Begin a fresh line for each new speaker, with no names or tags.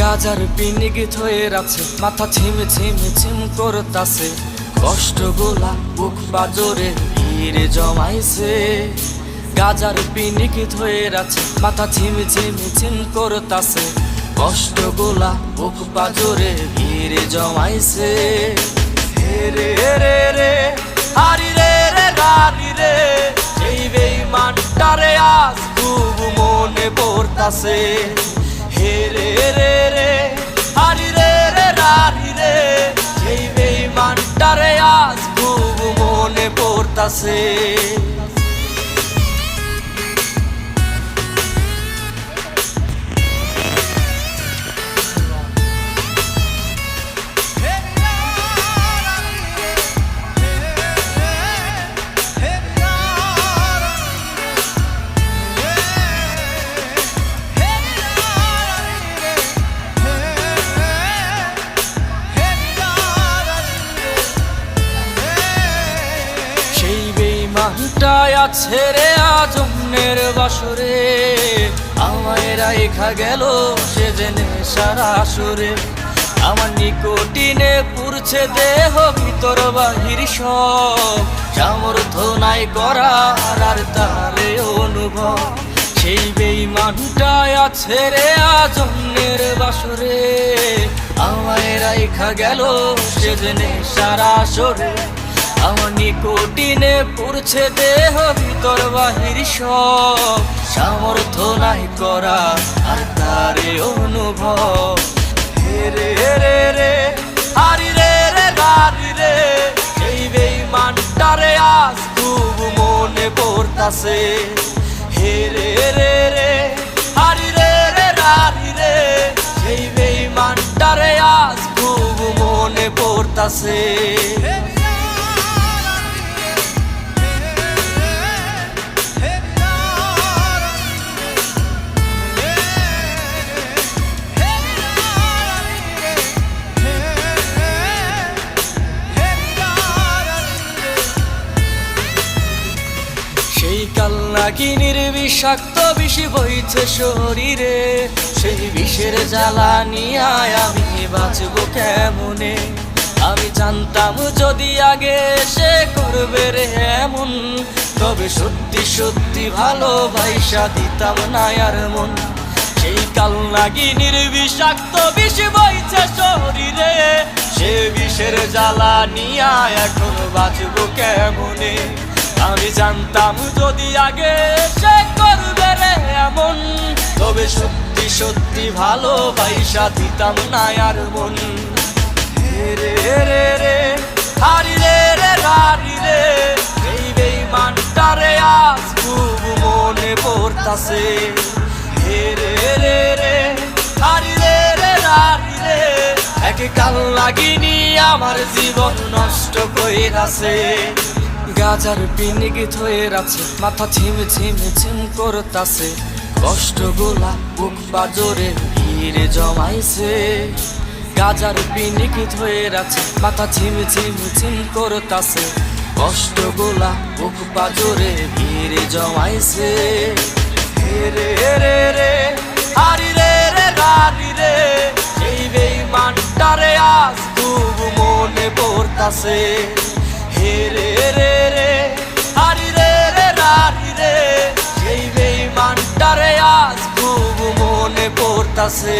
গাজার পিনিকি থয়ে আছে, মাথা ছিম ছিম ছিম করতাছে, কষ্টগুলা বুক বাজরে ভিড়ে জমাইছে। গাজার পিনিকি থয়ে আছে, মাথা ছিম ছিম ছিম করতাছে, কষ্টগুলা বুক বাজরে ভিড়ে জমাইছে। হে রে রে রে হারি রে রে গারি রে, এই বেঈমানটারে আজ খুব মনে পড়তাছে। হে রে রে রে হারি রে রে রারি রে, এই বেঈমানটারে আজ খুব মনে পড়তাছে। মানটাই আছে রে আজ অন্যের বাসরে, আমায় রাইখা গেল সে জেনে সারা আসরে। আমার নিকটিনে পুরছে দেহ ভিতর বাহির সব, সামর্থ্য নাই করার আর তারে অনুভব। সেই বেঈমানটাই আছে রে আজ অন্যের বাসরে, আমায় রাইখা গেল সে জেনে সারা আসরে। আমার নিকটিনে পুরছে দেহ ভিতর বাহির সব, সামর্থ্য নাই করা আর তারে অনুভব। হে রে রে রে হারি রে রে গারি রে, এই বেঈমানটারে আজ খুব মনে পড়তাছে। হে রে রে রে হারি রে রে রারি রে, এই বেঈমানটারে আজ খুব মনে পড়তাছে। সেই কালনাগিনীর বিষাক্ত বিষ বইছে শরীরে, সেই বিষের জ্বালা নিয়ে আমি বাঁচবো কেমনে। আমি জানতাম যদি আগে সে করবে রে এমন, তবে সত্যি সত্যি ভালোবাসা দিতাম না আর মন। সেই কালনাগিনীর বিষাক্ত বিষ বইছে শরীরে, সে বিষের জ্বালা নিয়ে এখন বাঁচবো কেমনে। আমি জানতাম যদি আগে সে করবে রে এমন, তবে সত্যি সত্যি ভালোবাসা দিতাম না আর মন। হে রে রে রে হারি রে রে রারি রে, এই বেঈমানটারে আজ খুব মনে পড়তাছে। হে রে রে রে হারি রে রে রারি রে, এক কালনাগিনী আমার জীবন নষ্ট কইরাছে। গাজার পিনিকি থয়ে আছে, মাথা ছিম ছিম ছিম করতাছে, কষ্টগুলা বুক বাজরে ভিড়ে জমাইছে। গাজার পিনিকি থয়ে আছে, মাথা ছিম ছিম ছিম করতাছে, কষ্টগুলা বুক বাজরে ভিড়ে জমাইছে। হে রে রে রে হারি রে রে গারি রে, এই বেঈমানটারে আজ খুব মনে পড়তাছে। হে রে রে রে হারি রে রে রারি রে, এই বেঈমানটারে আজ খুব মনে পড়তাছে।